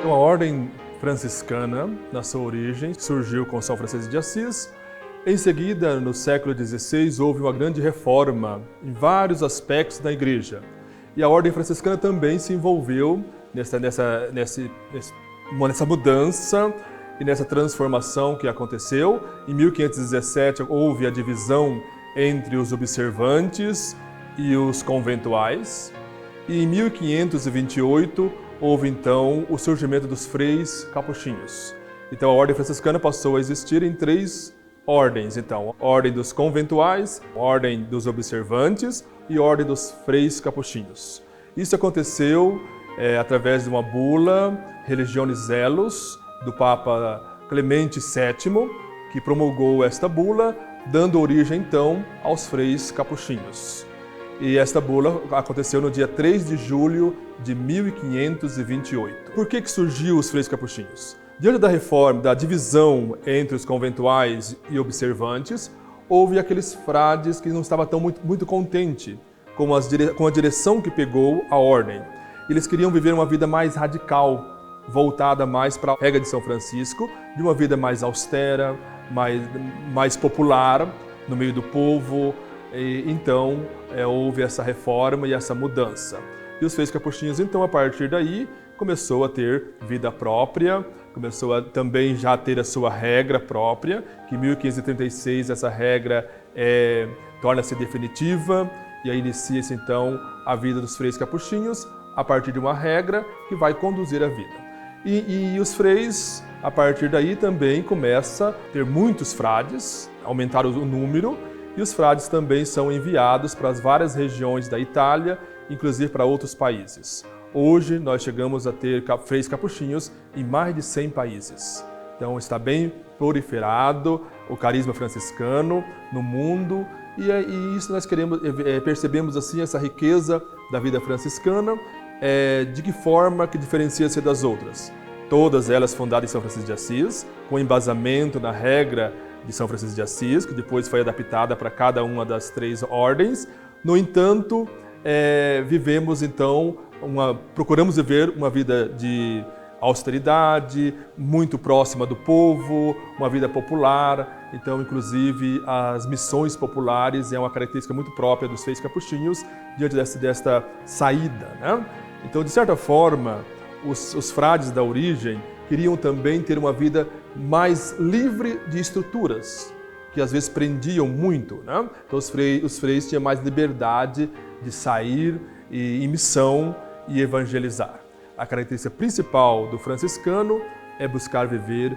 Então, a ordem franciscana, na sua origem, surgiu com São Francisco de Assis. Em seguida, no século XVI, houve uma grande reforma em vários aspectos da Igreja. E a ordem franciscana também se envolveu nessa mudança e nessa transformação que aconteceu. Em 1517, houve a divisão entre os observantes e os conventuais. E em 1528, houve então o surgimento dos freis capuchinhos. Então a ordem franciscana passou a existir em 3 ordens, então, a ordem dos conventuais, a ordem dos observantes e a ordem dos freis capuchinhos. Isso aconteceu através de uma bula Religionis Zelos, do Papa Clemente VII, que promulgou esta bula, dando origem então aos freis capuchinhos. E esta bula aconteceu no dia 3 de julho de 1528. Por que surgiu os freis capuchinhos? Diante da reforma, da divisão entre os conventuais e observantes, houve aqueles frades que não estavam muito contentes com a direção que pegou a ordem. Eles queriam viver uma vida mais radical, voltada mais para a regra de São Francisco, de uma vida mais austera, mais popular no meio do povo. E, então, houve essa reforma e essa mudança. E os freis capuchinhos, então, a partir daí, começou a ter vida própria, começou a também já ter a sua regra própria, que em 1536 essa regra torna-se definitiva, e aí inicia-se, então, a vida dos freis capuchinhos, a partir de uma regra que vai conduzir a vida. E os freis, a partir daí, também começa a ter muitos frades, aumentar o número, e os frades também são enviados para as várias regiões da Itália, inclusive para outros países. Hoje nós chegamos a ter freis capuchinhos em mais de 100 países. Então está bem proliferado o carisma franciscano no mundo e isso nós percebemos assim essa riqueza da vida franciscana, de que forma que diferencia-se das outras. Todas elas fundadas em São Francisco de Assis, com embasamento na regra de São Francisco de Assis, que depois foi adaptada para cada uma das 3 ordens. No entanto, vivemos então, procuramos viver uma vida de austeridade, muito próxima do povo, uma vida popular. Então, inclusive, as missões populares é uma característica muito própria dos freis capuchinhos diante desta saída, né? Então, de certa forma, os frades da origem queriam também ter uma vida mais livre de estruturas, que às vezes prendiam muito, né? Então os freis tinham mais liberdade de sair em missão e evangelizar. A característica principal do franciscano é buscar viver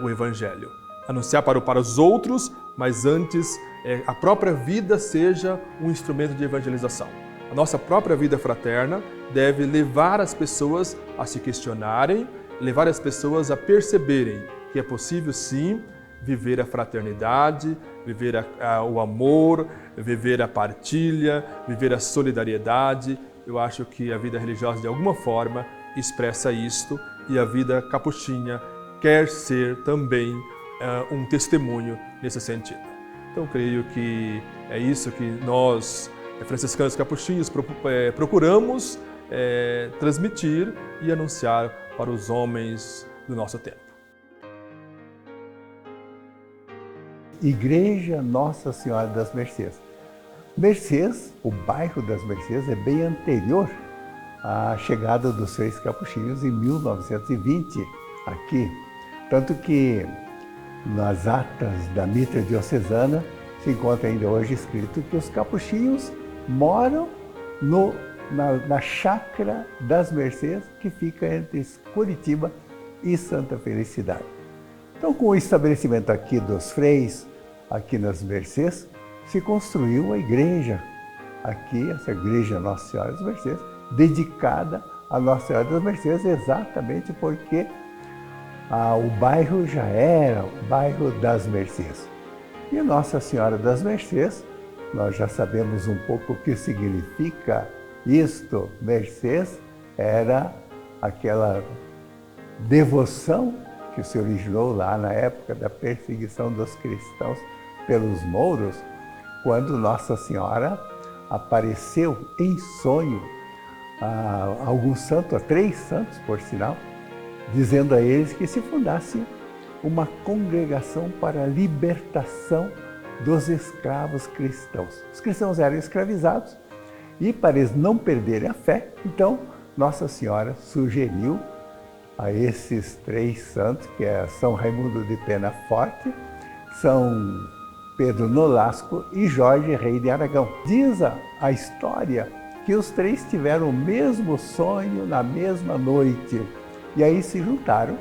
o evangelho. Anunciar para os outros, mas antes a própria vida seja um instrumento de evangelização. A nossa própria vida fraterna deve levar as pessoas a se questionarem, levar as pessoas a perceberem que é possível sim viver a fraternidade, viver o amor, viver a partilha, viver a solidariedade. Eu acho que a vida religiosa de alguma forma expressa isto e a vida capuchinha quer ser também um testemunho nesse sentido. Então creio que é isso que nós, franciscanos capuchinhos, procuramos transmitir e anunciar para os homens do nosso tempo. Igreja Nossa Senhora das Mercês. Mercês, o bairro das Mercês, é bem anterior à chegada dos freis capuchinhos em 1920 aqui. Tanto que nas atas da mitra diocesana se encontra ainda hoje escrito que os capuchinhos moram na chácara das Mercês, que fica entre Curitiba e Santa Felicidade. Então, com o estabelecimento aqui dos freis, aqui nas Mercês, se construiu a igreja. Aqui, essa igreja Nossa Senhora das Mercês, dedicada a Nossa Senhora das Mercês, exatamente porque o bairro já era o bairro das Mercês. E Nossa Senhora das Mercês, nós já sabemos um pouco o que significa isto. Mercês era aquela devoção que se originou lá na época da perseguição dos cristãos pelos mouros, quando Nossa Senhora apareceu em sonho a alguns santos, a 3 santos por sinal, dizendo a eles que se fundasse uma congregação para a libertação dos escravos cristãos. Os cristãos eram escravizados e, para eles não perderem a fé, então Nossa Senhora sugeriu a esses 3 santos, que é São Raimundo de Penaforte, São Pedro Nolasco e Jorge, rei de Aragão. Diz a história que os 3 tiveram o mesmo sonho na mesma noite. E aí se juntaram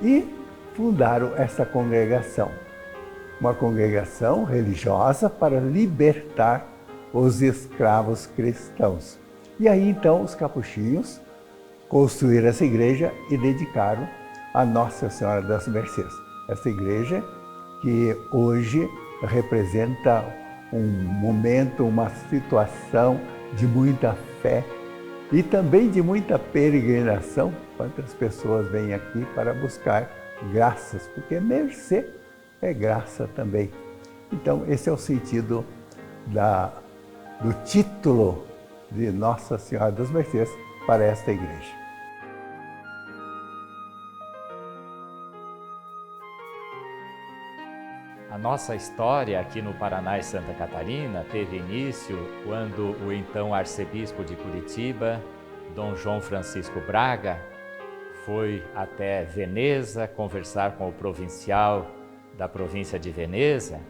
e fundaram essa congregação. Uma congregação religiosa para libertar os escravos cristãos. E aí então os capuchinhos construíram essa igreja e dedicaram a Nossa Senhora das Mercês. Essa igreja que hoje representa um momento, uma situação de muita fé e também de muita peregrinação. Quantas pessoas vêm aqui para buscar graças, porque mercê é graça também. Então, esse é o sentido do título de Nossa Senhora das Mercês para esta igreja. A nossa história aqui no Paraná e Santa Catarina teve início quando o então arcebispo de Curitiba, Dom João Francisco Braga, foi até Veneza conversar com o provincial da província de Veneza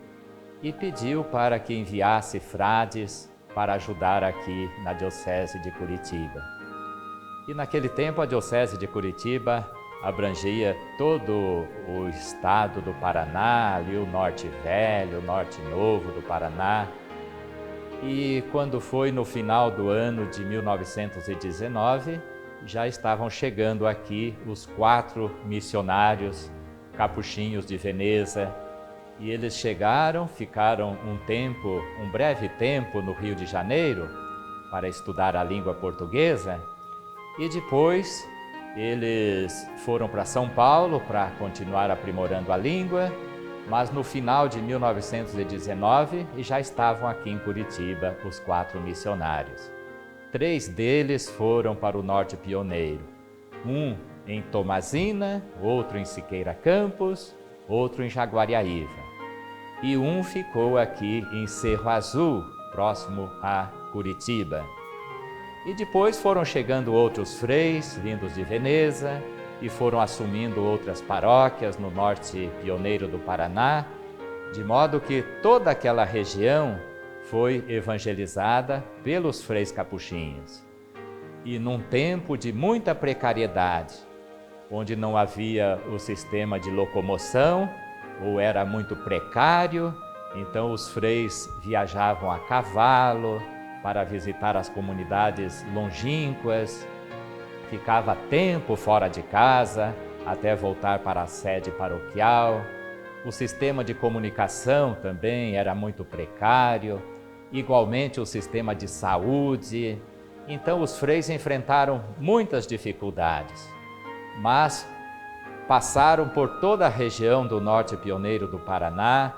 e pediu para que enviasse frades para ajudar aqui na Diocese de Curitiba. E naquele tempo a Diocese de Curitiba abrangia todo o estado do Paraná, ali o Norte Velho, o Norte Novo do Paraná. E quando foi no final do ano de 1919, já estavam chegando aqui os 4 missionários capuchinhos de Veneza. E eles chegaram, ficaram um breve tempo no Rio de Janeiro para estudar a língua portuguesa e depois eles foram para São Paulo para continuar aprimorando a língua, mas no final de 1919 já estavam aqui em Curitiba os 4 missionários. 3 deles foram para o Norte Pioneiro, um em Tomazina, outro em Siqueira Campos, outro em Jaguariaíva. E um ficou aqui em Cerro Azul, próximo a Curitiba. E depois foram chegando outros freis vindos de Veneza e foram assumindo outras paróquias no Norte Pioneiro do Paraná, de modo que toda aquela região foi evangelizada pelos freis capuchinhos. E num tempo de muita precariedade, onde não havia o sistema de locomoção, ou era muito precário, então os freis viajavam a cavalo para visitar as comunidades longínquas, ficava tempo fora de casa até voltar para a sede paroquial. O sistema de comunicação também era muito precário, igualmente o sistema de saúde. Então os freis enfrentaram muitas dificuldades, mas passaram por toda a região do Norte Pioneiro do Paraná,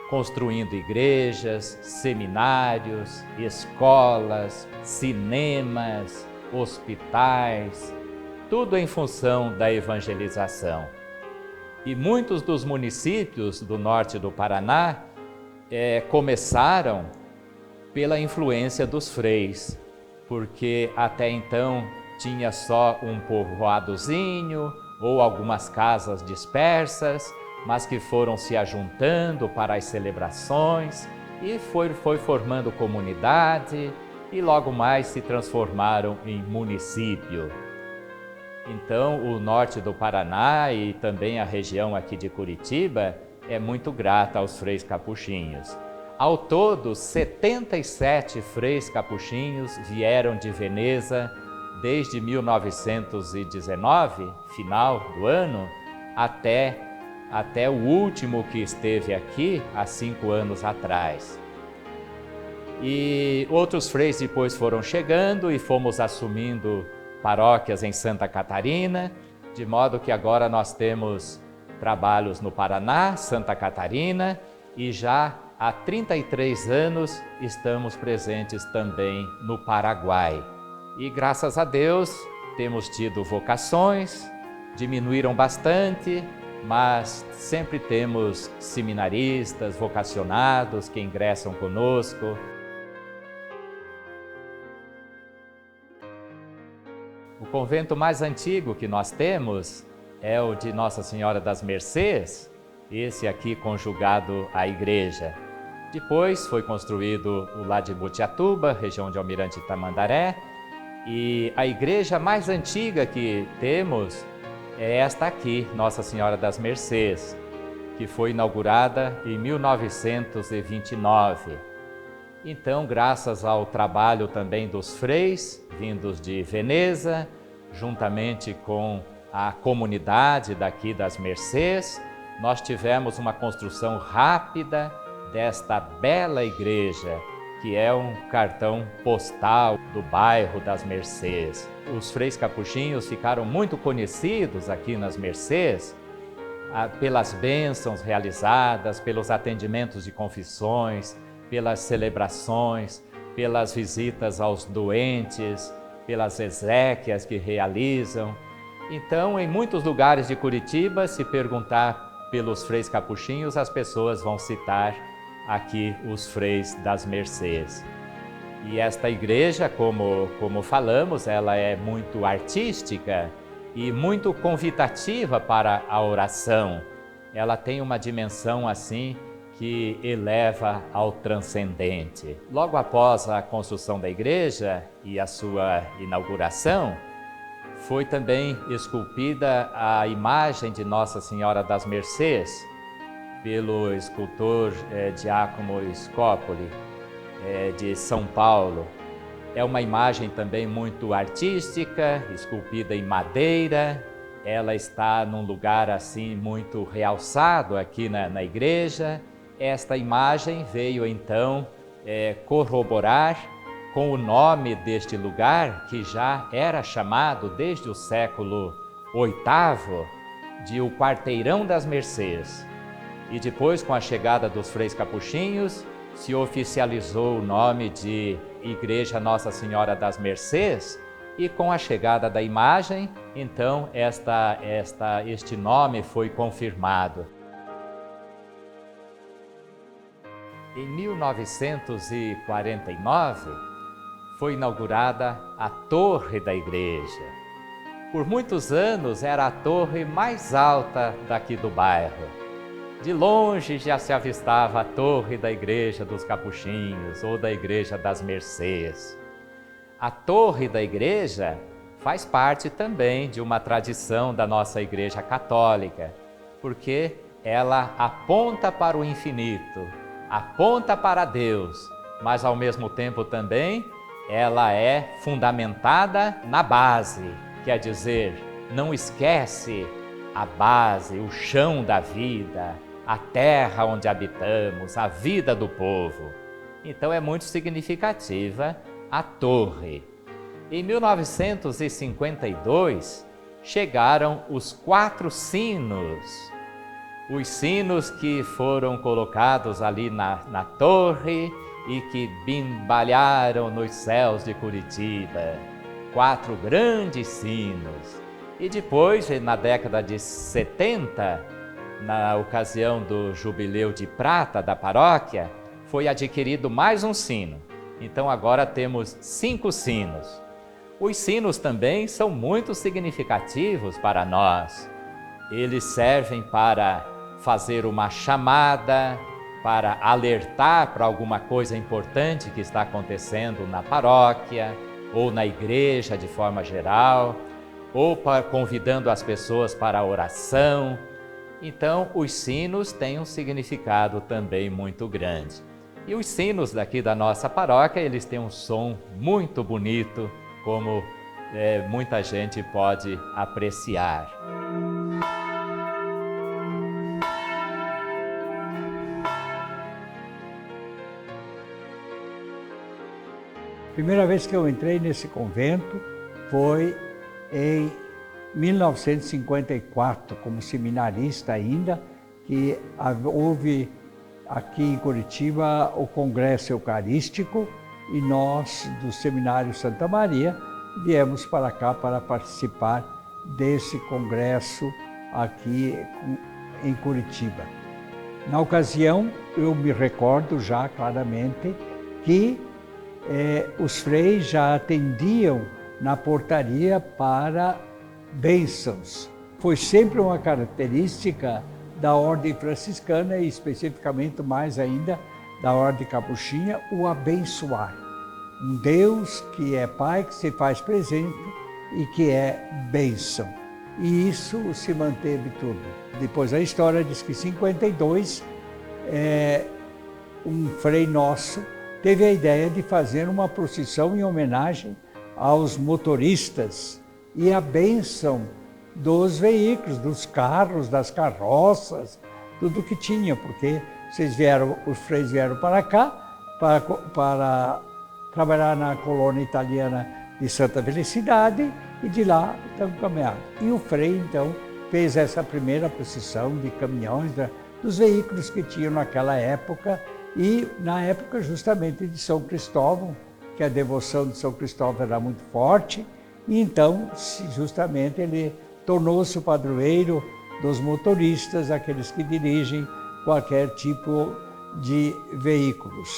construindo igrejas, seminários, escolas, cinemas, hospitais, tudo em função da evangelização. E muitos dos municípios do norte do Paraná começaram pela influência dos freis, porque até então tinha só um povoadozinho ou algumas casas dispersas, mas que foram se ajuntando para as celebrações e foi formando comunidade e logo mais se transformaram em município. Então, o norte do Paraná e também a região aqui de Curitiba é muito grata aos freis capuchinhos. Ao todo, 77 freis capuchinhos vieram de Veneza desde 1919, final do ano, até o último que esteve aqui há 5 anos atrás. E outros freis depois foram chegando e fomos assumindo paróquias em Santa Catarina, de modo que agora nós temos trabalhos no Paraná, Santa Catarina, e já há 33 anos estamos presentes também no Paraguai. E graças a Deus temos tido vocações, diminuíram bastante, mas sempre temos seminaristas, vocacionados que ingressam conosco. O convento mais antigo que nós temos é o de Nossa Senhora das Mercês, esse aqui conjugado à igreja. Depois foi construído o lá de Butiatuba, região de Almirante Tamandaré, e a igreja mais antiga que temos é esta aqui, Nossa Senhora das Mercês, que foi inaugurada em 1929. Então, graças ao trabalho também dos freis, vindos de Veneza, juntamente com a comunidade daqui das Mercês, nós tivemos uma construção rápida desta bela igreja, que é um cartão postal do bairro das Mercês. Os freis capuchinhos ficaram muito conhecidos aqui nas Mercês pelas bênçãos realizadas, pelos atendimentos de confissões, pelas celebrações, pelas visitas aos doentes, pelas exéquias que realizam. Então, em muitos lugares de Curitiba, se perguntar pelos freis capuchinhos, as pessoas vão citar aqui os freis das Mercês. E esta igreja, como falamos, ela é muito artística e muito convidativa para a oração. Ela tem uma dimensão assim que eleva ao transcendente. Logo após a construção da igreja e a sua inauguração, foi também esculpida a imagem de Nossa Senhora das Mercês pelo escultor Giacomo Scopoli, de São Paulo. É uma imagem também muito artística, esculpida em madeira. Ela está num lugar assim muito realçado aqui na igreja. Esta imagem veio então corroborar com o nome deste lugar, que já era chamado desde o século VIII de o Quarteirão das Mercês. E depois, com a chegada dos freis capuchinhos, se oficializou o nome de Igreja Nossa Senhora das Mercês, e com a chegada da imagem, então este nome foi confirmado. Em 1949, foi inaugurada a torre da igreja. Por muitos anos era a torre mais alta daqui do bairro. De longe já se avistava a torre da igreja dos Capuchinhos ou da igreja das Mercês. A torre da igreja faz parte também de uma tradição da nossa igreja católica, porque ela aponta para o infinito, aponta para Deus, mas ao mesmo tempo também ela é fundamentada na base, quer dizer, não esquece a base, o chão da vida, a terra onde habitamos, a vida do povo. Então é muito significativa a torre. Em 1952, chegaram os 4 sinos. Os sinos que foram colocados ali na torre e que bimbalharam nos céus de Curitiba. 4 grandes sinos. E depois, na década de 70, na ocasião do jubileu de prata da paróquia, foi adquirido mais um sino. Então agora temos 5 sinos. Os sinos também são muito significativos para nós. Eles servem para fazer uma chamada, para alertar para alguma coisa importante que está acontecendo na paróquia ou na igreja de forma geral, ou convidando as pessoas para a oração. Então, os sinos têm um significado também muito grande. E os sinos daqui da nossa paróquia, eles têm um som muito bonito, como muita gente pode apreciar. A primeira vez que eu entrei nesse convento foi em 1954, como seminarista ainda, que houve aqui em Curitiba o Congresso Eucarístico e nós, do Seminário Santa Maria, viemos para cá para participar desse congresso aqui em Curitiba. Na ocasião, eu me recordo já claramente que os freis já atendiam na portaria para bênçãos. Foi sempre uma característica da ordem franciscana e especificamente mais ainda da ordem capuchinha, o abençoar. Um Deus que é Pai, que se faz presente e que é bênção. E isso se manteve tudo. Depois a história diz que em 52, um frei nosso teve a ideia de fazer uma procissão em homenagem aos motoristas e a bênção dos veículos, dos carros, das carroças, tudo que tinha, porque os freis vieram para cá para trabalhar na colônia italiana de Santa Felicidade e de lá estão caminhando. E o frei, então, fez essa primeira procissão de caminhões dos veículos que tinham naquela época e na época justamente de São Cristóvão, que a devoção de São Cristóvão era muito forte, e então justamente ele tornou-se o padroeiro dos motoristas, aqueles que dirigem qualquer tipo de veículos.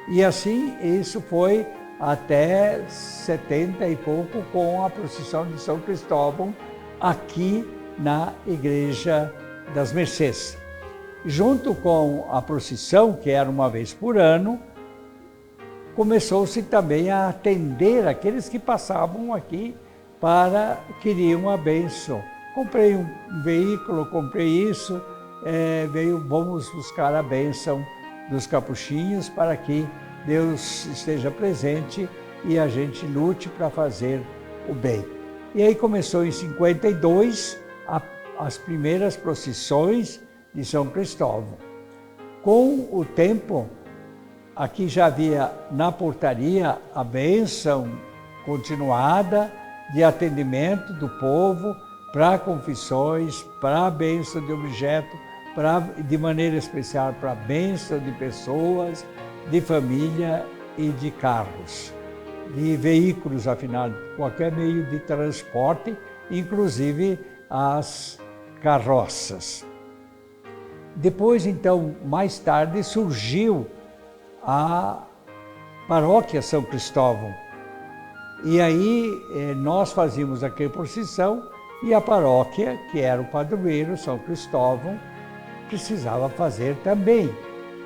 E assim isso foi até 70 e pouco com a procissão de São Cristóvão aqui na Igreja das Mercês. Junto com a procissão, que era uma vez por ano, começou-se também a atender aqueles que passavam aqui queriam a bênção. Comprei um veículo, comprei isso, vamos buscar a bênção dos capuchinhos para que Deus esteja presente e a gente lute para fazer o bem. E aí começou em 52 as primeiras procissões de São Cristóvão. Com o tempo, aqui já havia na portaria a bênção continuada de atendimento do povo para confissões, para a bênção de objeto, de maneira especial para a bênção de pessoas, de família e de carros, de veículos, afinal, qualquer meio de transporte, inclusive as carroças. Depois, então, mais tarde, surgiu a paróquia São Cristóvão. E aí nós fazíamos aquela procissão e a paróquia, que era o padroeiro São Cristóvão, precisava fazer também.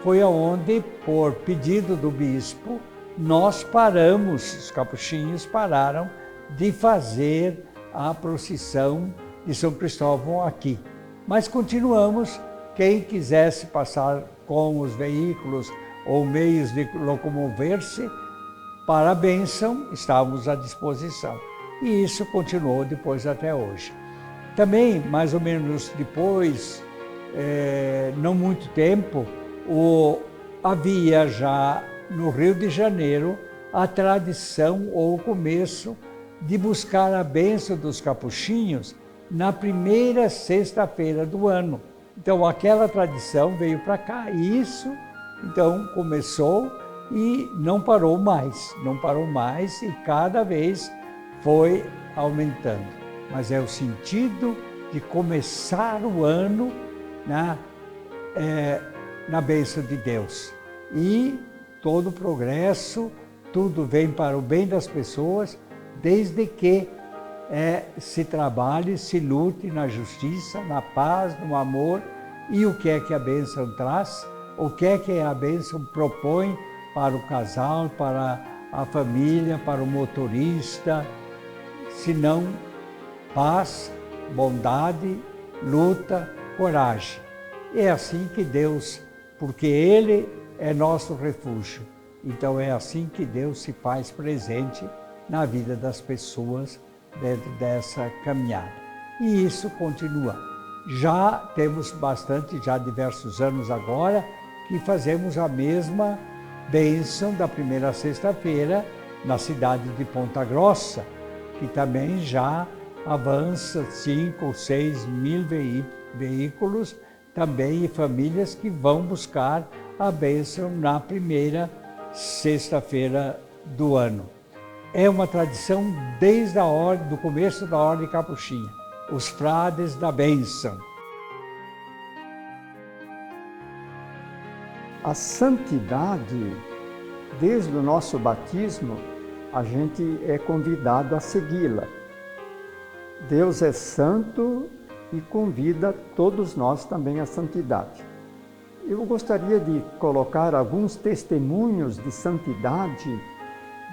Foi aonde, por pedido do bispo, nós paramos, os capuchinhos pararam de fazer a procissão de São Cristóvão aqui. Mas continuamos, quem quisesse passar com os veículos ou meios de locomover-se, para a bênção, estávamos à disposição. E isso continuou depois até hoje. Também, mais ou menos depois, não muito tempo, havia já no Rio de Janeiro a tradição ou o começo de buscar a bênção dos capuchinhos na primeira sexta-feira do ano. Então aquela tradição veio para cá e isso então começou e não parou mais e cada vez foi aumentando. Mas é o sentido de começar o ano na bênção de Deus. E todo progresso, tudo vem para o bem das pessoas, desde que se trabalhe, se lute na justiça, na paz, no amor. E o que é que a bênção traz? O que é que a bênção propõe para o casal, para a família, para o motorista? Senão paz, bondade, luta, coragem. É assim que Deus, porque Ele é nosso refúgio. Então é assim que Deus se faz presente na vida das pessoas dentro dessa caminhada. E isso continua. Já temos já diversos anos agora, que fazemos a mesma bênção da primeira sexta-feira na cidade de Ponta Grossa, que também já avança 5 ou 6 mil veículos, também e famílias que vão buscar a bênção na primeira sexta-feira do ano. É uma tradição desde do começo da Ordem Capuchinha. os frades da bênção. A santidade, desde o nosso batismo, a gente é convidado a segui-la. Deus é santo e convida todos nós também à santidade. Eu gostaria de colocar alguns testemunhos de santidade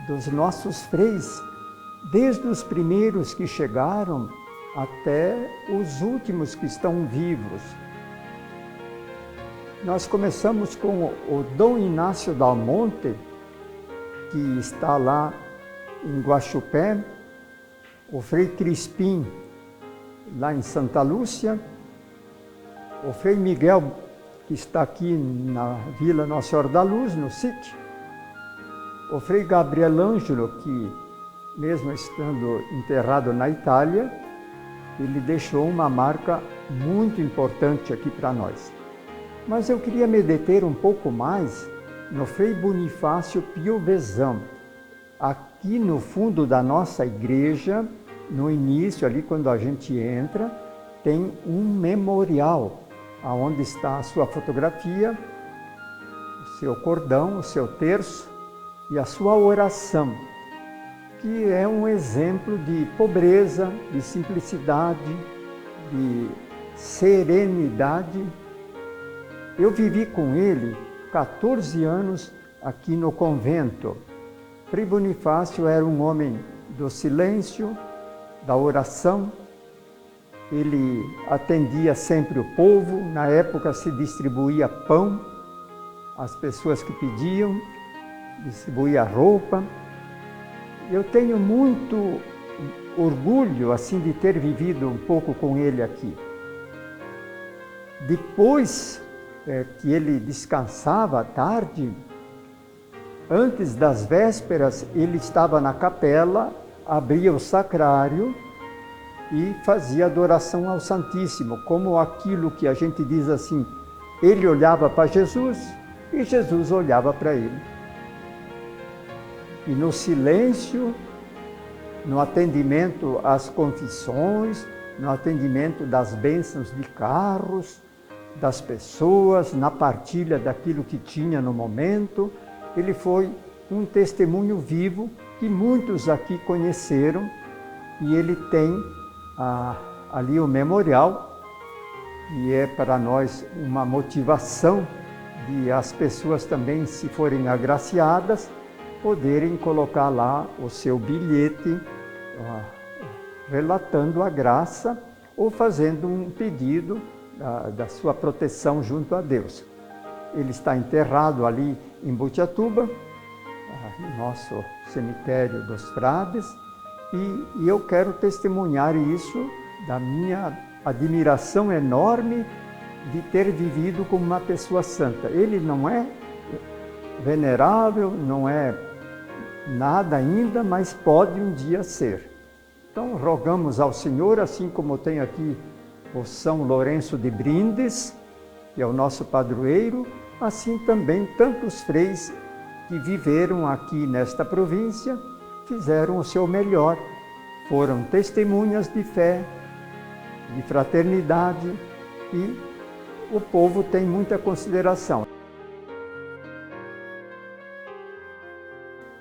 dos nossos freis, desde os primeiros que chegaram até os últimos que estão vivos. Nós começamos com o Dom Inácio Dal Monte, que está lá em Guaxupé, o Frei Crispim, lá em Santa Lúcia, o Frei Miguel, que está aqui na Vila Nossa Senhora da Luz, no SIC, o Frei Gabriel Ângelo, que mesmo estando enterrado na Itália, ele deixou uma marca muito importante aqui para nós. Mas eu queria me deter um pouco mais no Frei Bonifácio Pio Vezão. Aqui no fundo da nossa igreja, no início ali quando a gente entra, tem um memorial, onde está a sua fotografia, o seu cordão, o seu terço e a sua oração, que é um exemplo de pobreza, de simplicidade, de serenidade. Eu vivi com ele 14 anos aqui no convento. Frei Bonifácio era um homem do silêncio, da oração. Ele atendia sempre o povo. Na época se distribuía pão às pessoas que pediam, distribuía roupa. Eu tenho muito orgulho assim de ter vivido um pouco com ele aqui. Depois que ele descansava à tarde, antes das vésperas, ele estava na capela, abria o sacrário e fazia adoração ao Santíssimo, como aquilo que a gente diz assim, ele olhava para Jesus e Jesus olhava para ele. E no silêncio, no atendimento às confissões, no atendimento das bênçãos de carros, das pessoas, na partilha daquilo que tinha no momento, ele foi um testemunho vivo que muitos aqui conheceram, e ele tem ali o memorial, e é para nós uma motivação de as pessoas também, se forem agraciadas, poderem colocar lá o seu bilhete relatando a graça ou fazendo um pedido da sua proteção junto a Deus. Ele está enterrado ali em Botiatuba, no nosso cemitério dos Frades, e eu quero testemunhar isso da minha admiração enorme de ter vivido como uma pessoa santa. Ele não é venerável, não é nada ainda, mas pode um dia ser. Então rogamos ao Senhor, assim como tem aqui o São Lourenço de Brindes, que é o nosso padroeiro, assim também tantos freis que viveram aqui nesta província, fizeram o seu melhor, foram testemunhas de fé, de fraternidade, e o povo tem muita consideração.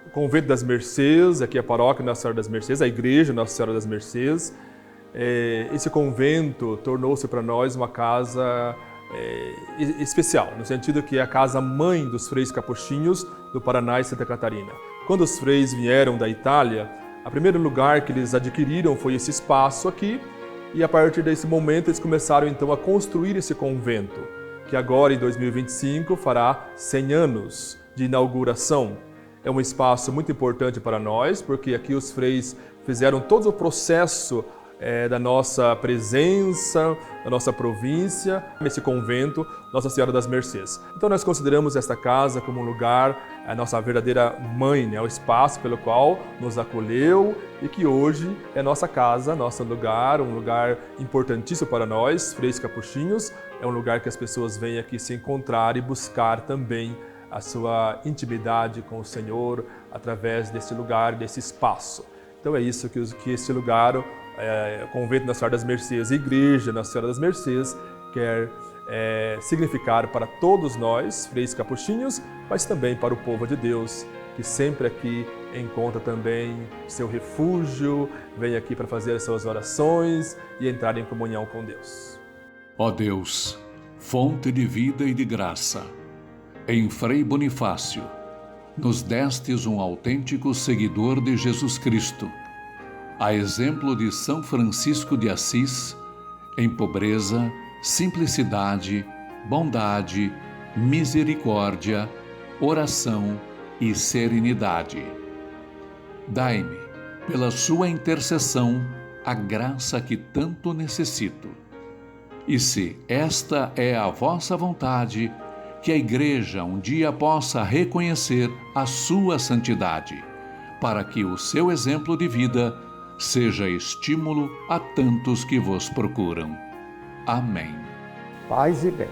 O Convento das Mercês, aqui a paróquia Nossa Senhora das Mercês, a igreja Nossa Senhora das Mercês. Esse convento tornou-se para nós uma casa especial, no sentido que é a casa mãe dos freis capuchinhos do Paraná e Santa Catarina. Quando os freis vieram da Itália, o primeiro lugar que eles adquiriram foi esse espaço aqui, e a partir desse momento eles começaram então a construir esse convento, que agora em 2025 fará 100 anos de inauguração. É um espaço muito importante para nós, porque aqui os freis fizeram todo o processo da nossa presença, da nossa província, nesse convento Nossa Senhora das Mercês. Então nós consideramos esta casa como um lugar, a nossa verdadeira mãe, né? O espaço pelo qual nos acolheu e que hoje é nossa casa, nosso lugar, um lugar importantíssimo para nós, freis capuchinhos. É um lugar que as pessoas vêm aqui se encontrar e buscar também a sua intimidade com o Senhor através desse lugar, desse espaço. Então é isso que esse lugar Convento Nossa Senhora das Mercês, Igreja Nossa Senhora das Mercês, quer significar para todos nós, freis capuchinhos, mas também para o povo de Deus, que sempre aqui encontra também seu refúgio, vem aqui para fazer as suas orações e entrar em comunhão com Deus. Ó Deus, fonte de vida e de graça, em Frei Bonifácio, nos destes um autêntico seguidor de Jesus Cristo, a exemplo de São Francisco de Assis, em pobreza, simplicidade, bondade, misericórdia, oração e serenidade. Dai-me, pela sua intercessão, a graça que tanto necessito. E se esta é a vossa vontade, que a Igreja um dia possa reconhecer a sua santidade, para que o seu exemplo de vida seja estímulo a tantos que vos procuram. Amém. Paz e bem.